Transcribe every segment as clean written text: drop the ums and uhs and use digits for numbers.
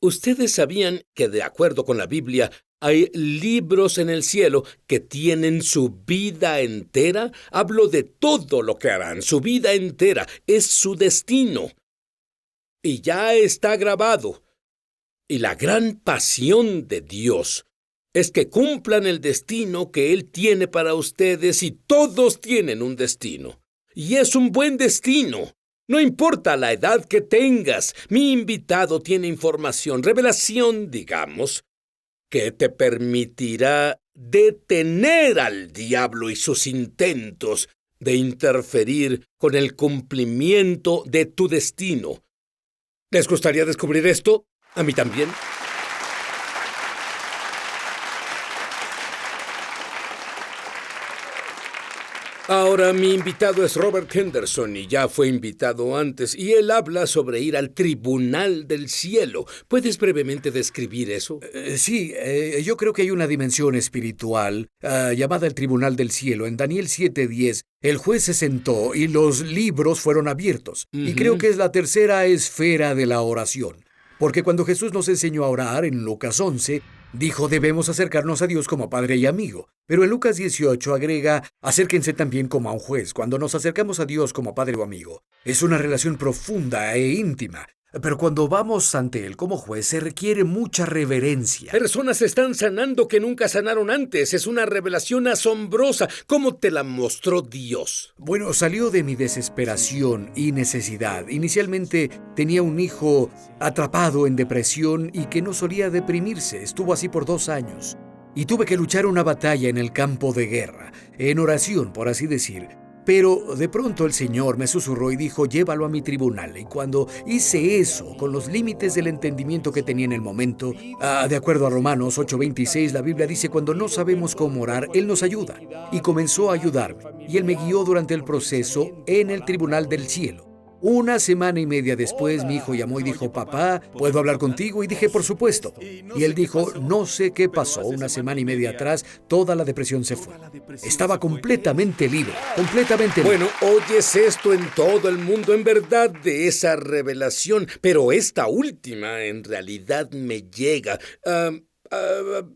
¿Ustedes sabían que, de acuerdo con la Biblia, hay libros en el cielo que tienen su vida entera? Hablo de todo lo que harán, su vida entera, es su destino. Y ya está grabado. Y la gran pasión de Dios es que cumplan el destino que Él tiene para ustedes, y todos tienen un destino. Y es un buen destino. No importa la edad que tengas, mi invitado tiene información, revelación, digamos, que te permitirá detener al diablo y sus intentos de interferir con el cumplimiento de tu destino. ¿Les gustaría descubrir esto? A mí también. Ahora, mi invitado es Robert Henderson, y ya fue invitado antes, y él habla sobre ir al tribunal del cielo. ¿Puedes brevemente describir eso? Sí, yo creo que hay una dimensión espiritual llamada el tribunal del cielo. En Daniel 7:10, el juez se sentó y los libros fueron abiertos. Y creo que es la tercera esfera de la oración. Porque cuando Jesús nos enseñó a orar en Lucas 11, dijo debemos acercarnos a Dios como padre y amigo. Pero en Lucas 18 agrega, acérquense también como a un juez. Cuando nos acercamos a Dios como padre o amigo, es una relación profunda e íntima. Pero cuando vamos ante Él como juez, se requiere mucha reverencia. Personas están sanando que nunca sanaron antes. Es una revelación asombrosa. ¿Cómo te la mostró Dios? Bueno, salió de mi desesperación y necesidad. Inicialmente tenía un hijo atrapado en depresión y que no solía deprimirse. Estuvo así por 2 años. Y tuve que luchar una batalla en el campo de guerra, en oración, por así decir. Pero de pronto el Señor me susurró y dijo, llévalo a mi tribunal. Y cuando hice eso, con los límites del entendimiento que tenía en el momento, de acuerdo a Romanos 8:26, la Biblia dice, cuando no sabemos cómo orar, Él nos ayuda. Y comenzó a ayudarme. Y Él me guió durante el proceso en el tribunal del cielo. 1 semana y media después, mi hijo llamó y dijo, papá, ¿puedo hablar contigo? Y dije, por supuesto. Y él dijo, no sé qué pasó. 1 semana y media atrás, toda la depresión se fue. Estaba completamente libre, completamente libre. Bueno, oyes esto en todo el mundo, en verdad, de esa revelación. Pero esta última, en realidad, me llega.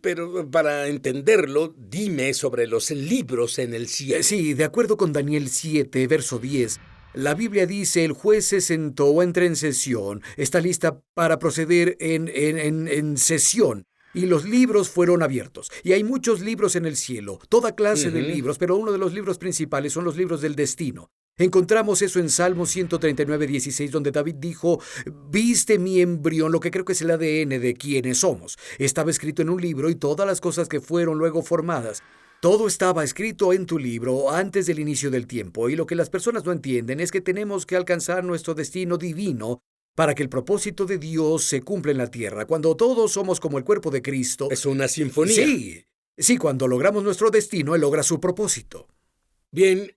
Pero para entenderlo, dime sobre los libros en el cielo. Sí, de acuerdo con Daniel 7, verso 10, la Biblia dice, el juez se sentó o entra en sesión, está lista para proceder en sesión. Y los libros fueron abiertos. Y hay muchos libros en el cielo, toda clase de libros, pero uno de los libros principales son los libros del destino. Encontramos eso en Salmo 139:16, donde David dijo, viste mi embrión, lo que creo que es el ADN de quienes somos. Estaba escrito en un libro y todas las cosas que fueron luego formadas. Todo estaba escrito en tu libro antes del inicio del tiempo, y lo que las personas no entienden es que tenemos que alcanzar nuestro destino divino para que el propósito de Dios se cumpla en la tierra. Cuando todos somos como el cuerpo de Cristo... Es una sinfonía. Sí, cuando logramos nuestro destino, Él logra su propósito. Bien,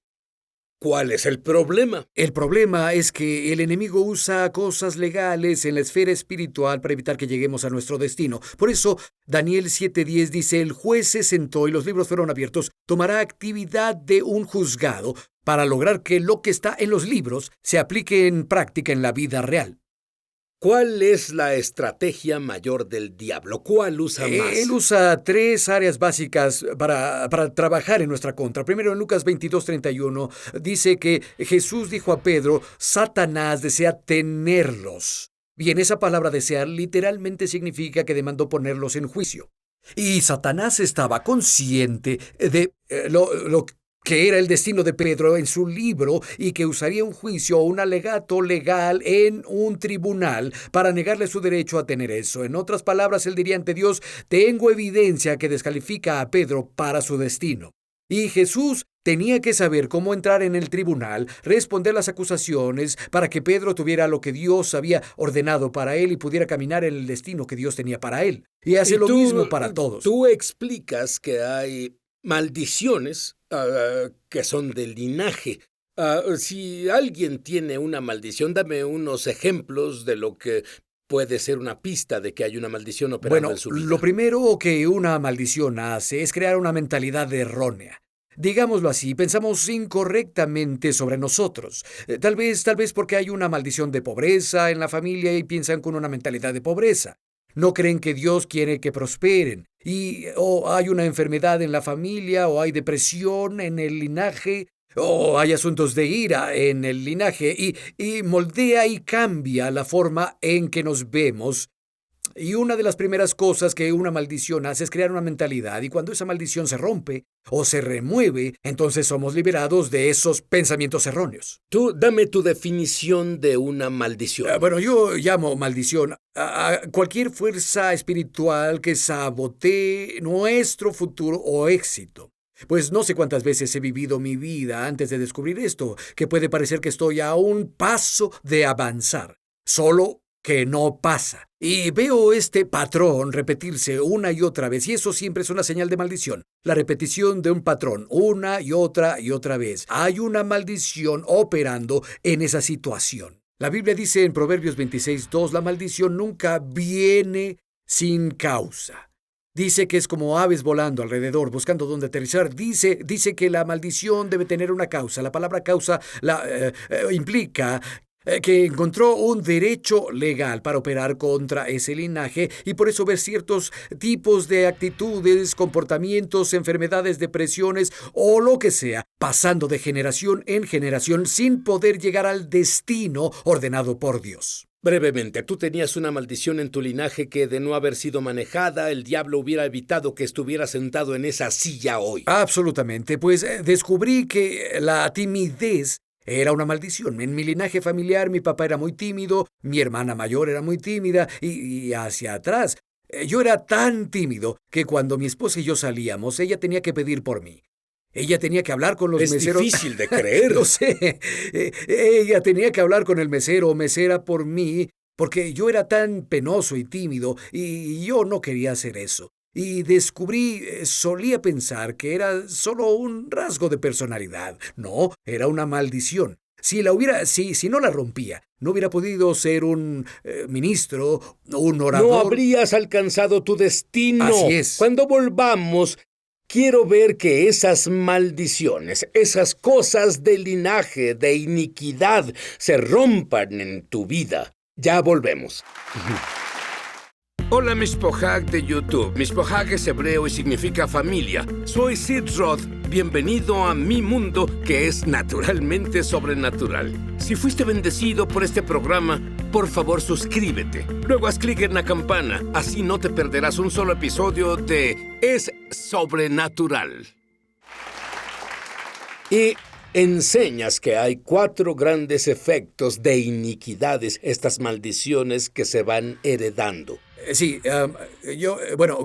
¿cuál es el problema? El problema es que el enemigo usa cosas legales en la esfera espiritual para evitar que lleguemos a nuestro destino. Por eso, Daniel 7:10 dice, el juez se sentó y los libros fueron abiertos, tomará actividad de un juzgado para lograr que lo que está en los libros se aplique en práctica en la vida real. ¿Cuál es la estrategia mayor del diablo? ¿Cuál usa más? Él usa 3 áreas básicas para trabajar en nuestra contra. Primero, en Lucas 22:31, dice que Jesús dijo a Pedro, Satanás desea tenerlos. Bien, esa palabra desear literalmente significa que demandó ponerlos en juicio. Y Satanás estaba consciente de lo que era el destino de Pedro en su libro y que usaría un juicio o un alegato legal en un tribunal para negarle su derecho a tener eso. En otras palabras, él diría ante Dios, tengo evidencia que descalifica a Pedro para su destino. Y Jesús tenía que saber cómo entrar en el tribunal, responder las acusaciones para que Pedro tuviera lo que Dios había ordenado para él y pudiera caminar en el destino que Dios tenía para él. Y hace lo mismo para todos. Tú explicas que hay maldiciones que son del linaje. Si alguien tiene una maldición, dame unos ejemplos de lo que puede ser una pista de que hay una maldición operando en su vida. Lo primero que una maldición hace es crear una mentalidad errónea. Digámoslo así, pensamos incorrectamente sobre nosotros. Tal vez porque hay una maldición de pobreza en la familia y piensan con una mentalidad de pobreza. no creen que Dios quiere que prosperen. O hay una enfermedad en la familia, o hay depresión en el linaje, o hay asuntos de ira en el linaje, y moldea y cambia la forma en que nos vemos. Y una de las primeras cosas que una maldición hace es crear una mentalidad, y cuando esa maldición se rompe o se remueve, entonces somos liberados de esos pensamientos erróneos. Tú dame tu definición de una maldición. Bueno, yo llamo maldición a cualquier fuerza espiritual que sabotee nuestro futuro o éxito. Pues no sé cuántas veces he vivido mi vida antes de descubrir esto, que puede parecer que estoy a un paso de avanzar. Solo que no pasa. Y veo este patrón repetirse una y otra vez, y eso siempre es una señal de maldición. La repetición de un patrón una y otra vez. Hay una maldición operando en esa situación. La Biblia dice en Proverbios 26:2, la maldición nunca viene sin causa. Dice que es como aves volando alrededor, buscando dónde aterrizar. Dice que la maldición debe tener una causa. La palabra causa implica que encontró un derecho legal para operar contra ese linaje, y por eso ver ciertos tipos de actitudes, comportamientos, enfermedades, depresiones o lo que sea, pasando de generación en generación sin poder llegar al destino ordenado por Dios. Brevemente, tú tenías una maldición en tu linaje que, de no haber sido manejada, el diablo hubiera evitado que estuvieras sentado en esa silla hoy. Absolutamente, pues descubrí que la timidez era una maldición. En mi linaje familiar, mi papá era muy tímido, mi hermana mayor era muy tímida, y hacia atrás, yo era tan tímido que cuando mi esposa y yo salíamos, ella tenía que pedir por mí. Ella tenía que hablar con los meseros. Es difícil de creer. Lo sé. Ella tenía que hablar con el mesero o mesera por mí, porque yo era tan penoso y tímido, y yo no quería hacer eso. Y descubrí, solía pensar que era solo un rasgo de personalidad. No, era una maldición. Si no la rompía, no hubiera podido ser un ministro o un orador. No habrías alcanzado tu destino. Así es. Cuando volvamos, quiero ver que esas maldiciones, esas cosas de linaje, de iniquidad, se rompan en tu vida. Ya volvemos. Hola, Mishpohag de YouTube. Mishpohag es hebreo y significa familia. Soy Sid Roth. Bienvenido a mi mundo, que es naturalmente sobrenatural. Si fuiste bendecido por este programa, por favor suscríbete. Luego haz clic en la campana. Así no te perderás un solo episodio de Es Sobrenatural. Y enseñas que hay 4 grandes efectos de iniquidades, estas maldiciones que se van heredando. Sí,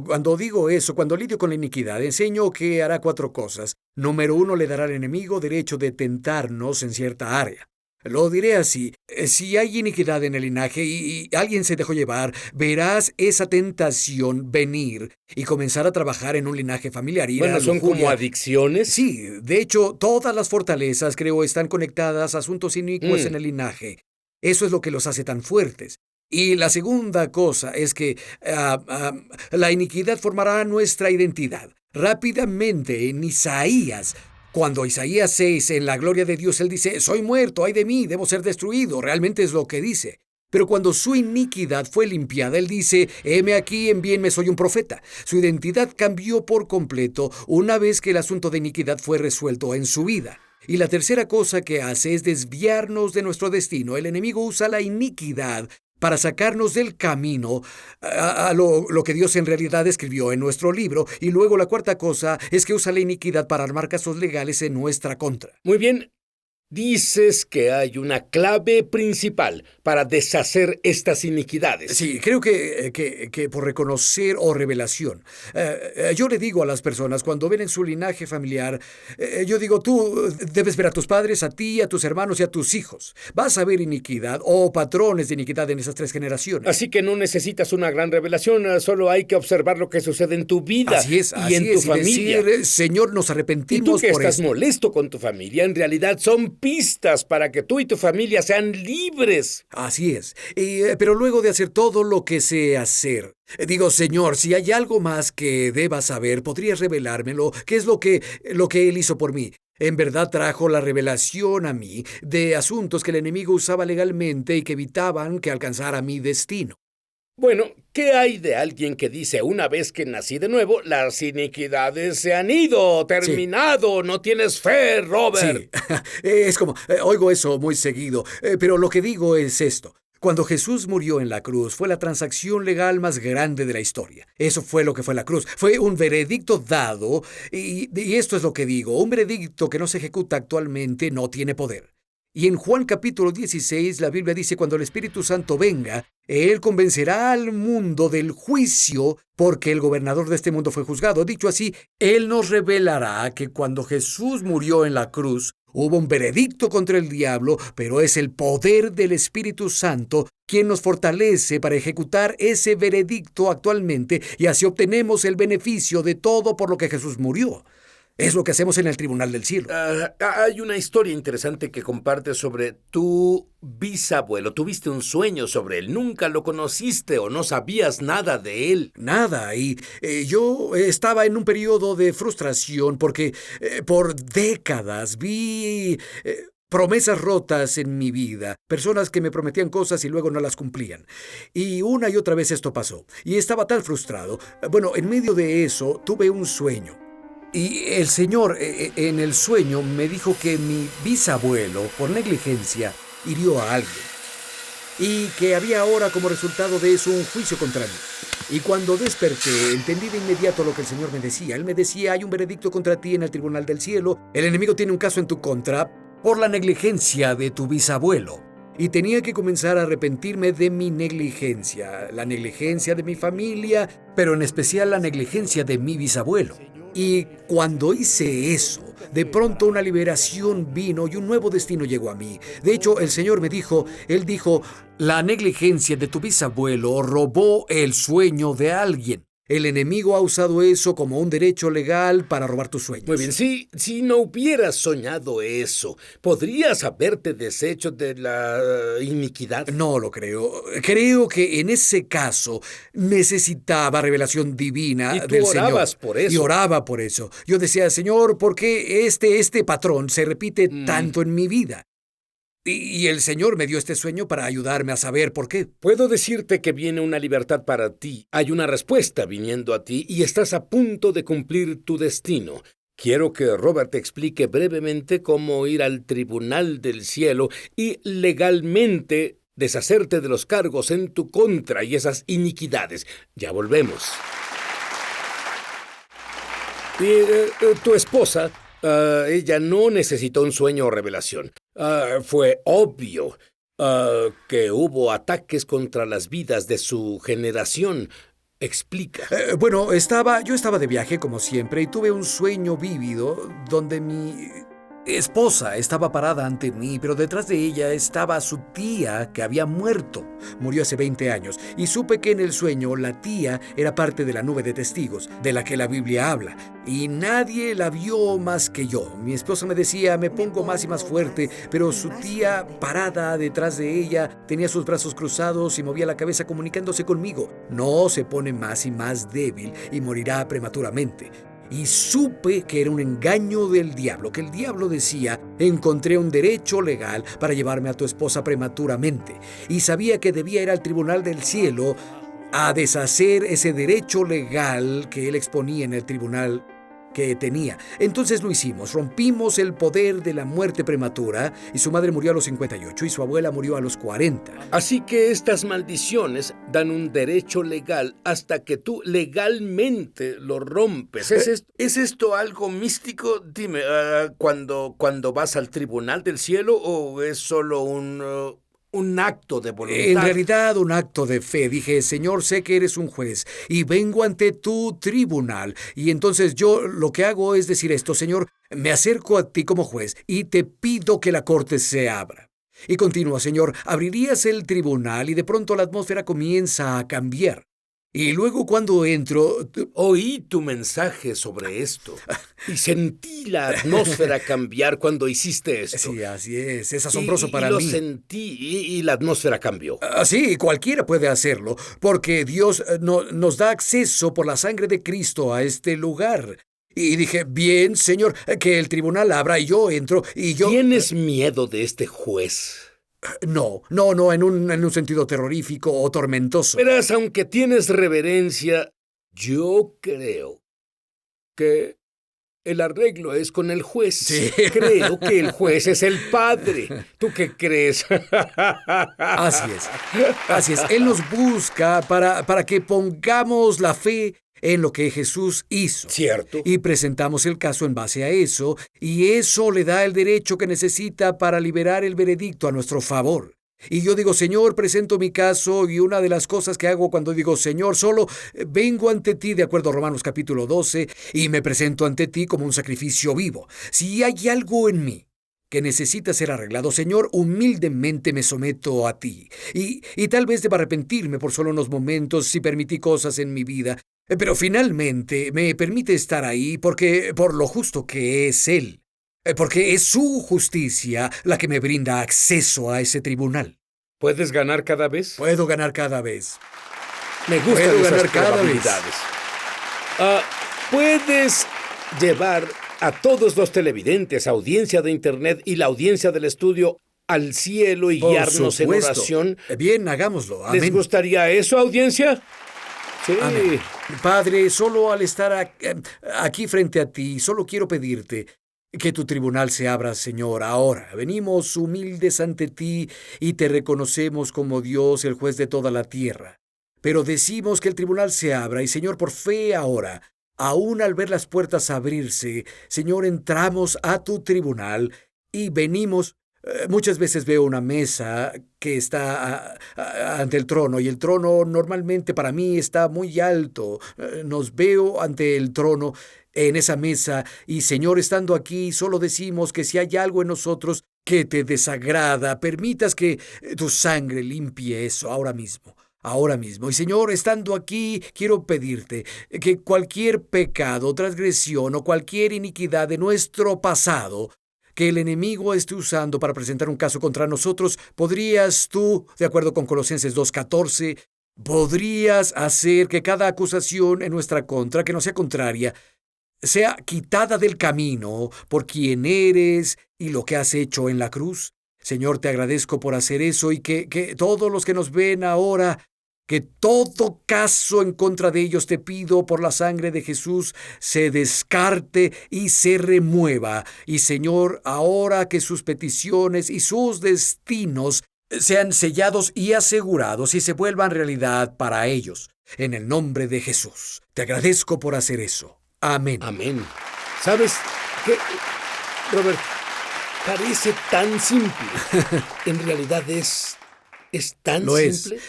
cuando digo eso, cuando lidio con la iniquidad, enseño que hará 4 cosas. Número 1, le dará al enemigo derecho de tentarnos en cierta área. Lo diré así: si hay iniquidad en el linaje y alguien se dejó llevar, verás esa tentación venir y comenzar a trabajar en un linaje familiar. ¿Son como adicciones? Sí, de hecho, todas las fortalezas, creo, están conectadas a asuntos inicuos en el linaje. Eso es lo que los hace tan fuertes. Y la segunda cosa es que la iniquidad formará nuestra identidad. Rápidamente, en Isaías, cuando Isaías 6, en la gloria de Dios, él dice: soy muerto, ay de mí, debo ser destruido. Realmente es lo que dice. Pero cuando su iniquidad fue limpiada, él dice: heme aquí, envíenme, soy un profeta. Su identidad cambió por completo una vez que el asunto de iniquidad fue resuelto en su vida. Y la tercera cosa que hace es desviarnos de nuestro destino. El enemigo usa la iniquidad para sacarnos del camino a lo que Dios en realidad escribió en nuestro libro. Y luego la cuarta cosa es que usa la iniquidad para armar casos legales en nuestra contra. Muy bien. Dices que hay una clave principal para deshacer estas iniquidades. Sí, creo que por reconocer o revelación. Yo le digo a las personas cuando ven en su linaje familiar, yo digo: tú debes ver a tus padres, a ti, a tus hermanos y a tus hijos. Vas a ver iniquidad o patrones de iniquidad en esas 3 generaciones. Así que no necesitas una gran revelación, solo hay que observar lo que sucede en tu vida. Así es, y en tu familia. Decir: Señor, nos arrepentimos por esto. Y tú que estás esto. molesto con tu familia, en realidad son pistas para que tú y tu familia sean libres. Así es. Pero luego de hacer todo lo que sé hacer, digo: Señor, si hay algo más que deba saber, ¿podrías revelármelo? ¿Qué es lo que Él hizo por mí? En verdad trajo la revelación a mí de asuntos que el enemigo usaba legalmente y que evitaban que alcanzara mi destino. Bueno, ¿qué hay de alguien que dice una vez que nací de nuevo, las iniquidades se han ido, Sí. terminado, no tienes fe, Robert? Sí, es como, oigo eso muy seguido, pero lo que digo es esto. Cuando Jesús murió en la cruz fue la transacción legal más grande de la historia. Eso fue lo que fue la cruz. Fue un veredicto dado, y esto es lo que digo, un veredicto que no se ejecuta actualmente no tiene poder. Y en Juan capítulo 16 la Biblia dice, cuando el Espíritu Santo venga, Él convencerá al mundo del juicio porque el gobernador de este mundo fue juzgado. Dicho así, Él nos revelará que cuando Jesús murió en la cruz, hubo un veredicto contra el diablo, pero es el poder del Espíritu Santo quien nos fortalece para ejecutar ese veredicto actualmente y así obtenemos el beneficio de todo por lo que Jesús murió. Es lo que hacemos en el tribunal del cielo. Hay una historia interesante que compartes sobre tu bisabuelo. Tuviste un sueño sobre él. Nunca lo conociste o no sabías nada de él. Nada, y yo estaba en un periodo de frustración porque por décadas vi promesas rotas en mi vida, personas que me prometían cosas y luego no las cumplían. Y una y otra vez esto pasó, y estaba tan frustrado. Bueno, en medio de eso tuve un sueño. Y el Señor en el sueño me dijo que mi bisabuelo, por negligencia, hirió a alguien y que había ahora como resultado de eso un juicio contra mí. Y cuando desperté, entendí de inmediato lo que el Señor me decía. Él me decía, hay un veredicto contra ti en el tribunal del cielo, el enemigo tiene un caso en tu contra por la negligencia de tu bisabuelo. Y tenía que comenzar a arrepentirme de mi negligencia, la negligencia de mi familia, pero en especial la negligencia de mi bisabuelo. Y cuando hice eso, de pronto una liberación vino y un nuevo destino llegó a mí. De hecho, el Señor me dijo, Él dijo, la negligencia de tu bisabuelo robó el sueño de alguien. El enemigo ha usado eso como un derecho legal para robar tus sueños. Muy bien, si no hubieras soñado eso, ¿podrías haberte deshecho de la iniquidad? No lo creo. Creo que en ese caso necesitaba revelación divina Y tú del Señor. orabas por eso. Y oraba por eso. Yo decía, Señor, ¿por qué este patrón se repite tanto en mi vida? Y el Señor me dio este sueño para ayudarme a saber por qué. Puedo decirte que viene una libertad para ti. Hay una respuesta viniendo a ti y estás a punto de cumplir tu destino. Quiero que Robert te explique brevemente cómo ir al tribunal del cielo y legalmente deshacerte de los cargos en tu contra y esas iniquidades. Ya volvemos. Y tu esposa, ella no necesitó un sueño o revelación. Fue obvio que hubo ataques contra las vidas de su generación. Explica. Bueno, yo estaba de viaje como siempre y tuve un sueño vívido donde mi esposa estaba parada ante mí, pero detrás de ella estaba su tía que había muerto. Murió hace 20 años y supe que en el sueño la tía era parte de la nube de testigos de la que la Biblia habla y nadie la vio más que yo. Mi esposa me decía, me pongo más y más fuerte, pero su tía parada detrás de ella tenía sus brazos cruzados y movía la cabeza comunicándose conmigo. No, se pone más y más débil y morirá prematuramente. Y supe que era un engaño del diablo, que el diablo decía, encontré un derecho legal para llevarme a tu esposa prematuramente. Y sabía que debía ir al tribunal del cielo a deshacer ese derecho legal que él exponía en el tribunal que tenía. Entonces lo hicimos, rompimos el poder de la muerte prematura y su madre murió a los 58 y su abuela murió a los 40. Así que estas maldiciones dan un derecho legal hasta que tú legalmente lo rompes. ¿Es esto algo místico? Dime, ¿cuando vas al tribunal del cielo o es solo un acto de voluntad? En realidad, un acto de fe. Dije, Señor, sé que eres un juez y vengo ante tu tribunal. Y entonces yo lo que hago es decir esto, Señor, me acerco a ti como juez y te pido que la corte se abra. Y continúa, Señor, abrirías el tribunal y de pronto la atmósfera comienza a cambiar. Y luego cuando entro... Oí tu mensaje sobre esto y sentí la atmósfera cambiar cuando hiciste esto. Sí, así es asombroso para mí. mí. Lo sentí y la atmósfera cambió. Sí, cualquiera puede hacerlo, porque Dios nos da acceso por la sangre de Cristo a este lugar. Y dije, bien, Señor, que el tribunal abra y yo entro y yo... ¿Tienes miedo de este juez? No, en un sentido terrorífico o tormentoso. Verás, aunque tienes reverencia, yo creo que el arreglo es con el juez. Sí. Creo que el juez es el padre. ¿Tú qué crees? Así es. Él nos busca para que pongamos la fe en lo que Jesús hizo. Cierto. Y presentamos el caso en base a eso, y eso le da el derecho que necesita para liberar el veredicto a nuestro favor. Y yo digo, Señor, presento mi caso, y una de las cosas que hago cuando digo, Señor, solo vengo ante ti, de acuerdo a Romanos capítulo 12, y me presento ante ti como un sacrificio vivo. Si hay algo en mí que necesita ser arreglado, Señor, humildemente me someto a ti. Y tal vez deba arrepentirme por solo unos momentos si permití cosas en mi vida, pero finalmente me permite estar ahí por lo justo que es Él. Porque es su justicia la que me brinda acceso a ese tribunal. ¿Puedes ganar cada vez? Puedo ganar cada vez. Me gustan Puedo esas ganar cada probabilidades. Puedes llevar a todos los televidentes, audiencia de Internet y la audiencia del estudio al cielo y Por guiarnos en supuesto. oración. Bien, hagámoslo. Amén. ¿Les gustaría eso, audiencia? Sí. Amén. Padre, solo al estar aquí frente a ti, solo quiero pedirte que tu tribunal se abra, Señor, ahora. Venimos humildes ante ti y te reconocemos como Dios, el juez de toda la tierra. Pero decimos que el tribunal se abra y, Señor, por fe ahora, aún al ver las puertas abrirse, Señor, entramos a tu tribunal y venimos. Muchas veces veo una mesa que está ante el trono, y el trono normalmente para mí está muy alto. Nos veo ante el trono en esa mesa y, Señor, estando aquí, solo decimos que si hay algo en nosotros que te desagrada, permitas que tu sangre limpie eso ahora mismo. Ahora mismo. Y, Señor, estando aquí, quiero pedirte que cualquier pecado, transgresión o cualquier iniquidad de nuestro pasado que el enemigo esté usando para presentar un caso contra nosotros, podrías tú, de acuerdo con Colosenses 2:14, podrías hacer que cada acusación en nuestra contra, que no sea contraria, sea quitada del camino por quien eres y lo que has hecho en la cruz. Señor, te agradezco por hacer eso, y que todos los que nos ven ahora, que todo caso en contra de ellos, te pido por la sangre de Jesús, se descarte y se remueva. Y, Señor, ahora que sus peticiones y sus destinos sean sellados y asegurados y se vuelvan realidad para ellos. En el nombre de Jesús. Te agradezco por hacer eso. Amén. Amén. ¿Sabes qué, Robert? Parece tan simple. En realidad es tan Lo simple.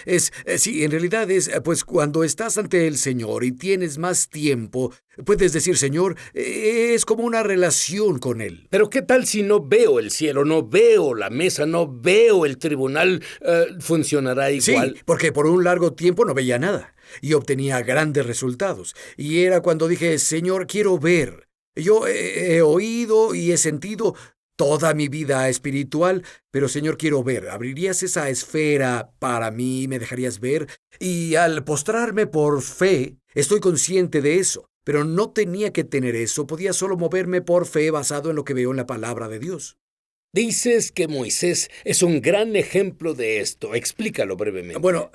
Sí, en realidad pues cuando estás ante el Señor y tienes más tiempo, puedes decir, Señor, es como una relación con Él. Pero ¿qué tal si no veo el cielo, no veo la mesa, no veo el tribunal? ¿Funcionará igual? Sí, porque por un largo tiempo no veía nada y obtenía grandes resultados. Y era cuando dije, Señor, quiero ver. Yo he oído y he sentido toda mi vida espiritual, pero, Señor, quiero ver. ¿Abrirías esa esfera para mí? ¿Me dejarías ver? Y al postrarme por fe, estoy consciente de eso, pero no tenía que tener eso. Podía solo moverme por fe basado en lo que veo en la palabra de Dios. Dices que Moisés es un gran ejemplo de esto. Explícalo brevemente. Bueno,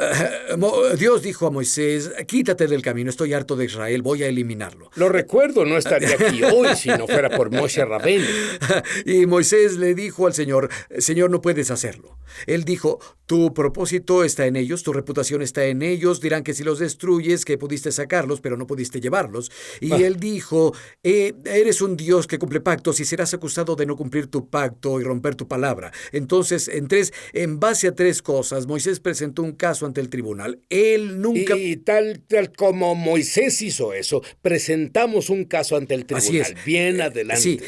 Dios dijo a Moisés, quítate del camino, estoy harto de Israel, voy a eliminarlo. Lo recuerdo, no estaría aquí hoy si no fuera por Moshe Rabbeinu. Y Moisés le dijo al Señor, Señor, no puedes hacerlo. Él dijo, tu propósito está en ellos, tu reputación está en ellos, dirán que si los destruyes, que pudiste sacarlos, pero no pudiste llevarlos. Y él dijo, eres un Dios que cumple pactos y serás acusado de no cumplir tu pacto y romper tu palabra. Entonces, en base a tres cosas, Moisés presentó un caso ante el tribunal. Él nunca... Y tal como Moisés hizo eso, presentamos un caso ante el tribunal. Así es. Bien adelante. Sí,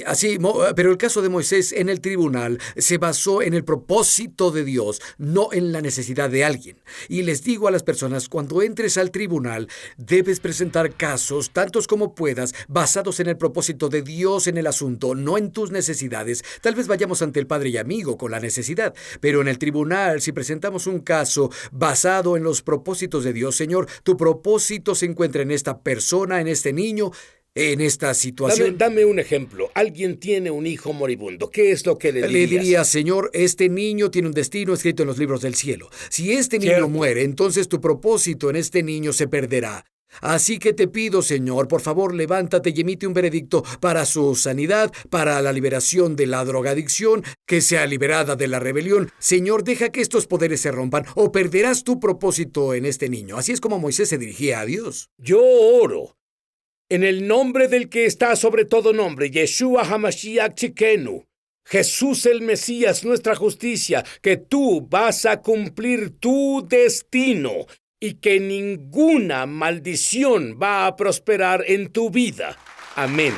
así. Pero el caso de Moisés en el tribunal se basó en el propósito de Dios, no en la necesidad de alguien. Y les digo a las personas, cuando entres al tribunal, debes presentar casos, tantos como puedas, basados en el propósito de Dios en el asunto, no en tus necesidades. Tal vez vayamos ante el Padre y amigo con la necesidad, pero en el tribunal, si presentamos un caso basado en los propósitos de Dios, Señor, tu propósito se encuentra en esta persona, en este niño, en esta Dame, situación? dame un ejemplo. Alguien tiene un hijo moribundo. ¿Qué es lo que le Le dirías? diría, Señor, este niño tiene un destino escrito en los libros del cielo. Si este niño Cierto. muere, entonces tu propósito en este niño se perderá. Así que te pido, Señor, por favor, levántate y emite un veredicto para su sanidad, para la liberación de la drogadicción, que sea liberada de la rebelión. Señor, deja que estos poderes se rompan o perderás tu propósito en este niño. Así es como Moisés se dirigía a Dios. Yo oro en el nombre del que está sobre todo nombre, Yeshua HaMashiach Tzidkenu, Jesús el Mesías, nuestra justicia, que tú vas a cumplir tu destino y que ninguna maldición va a prosperar en tu vida. Amén.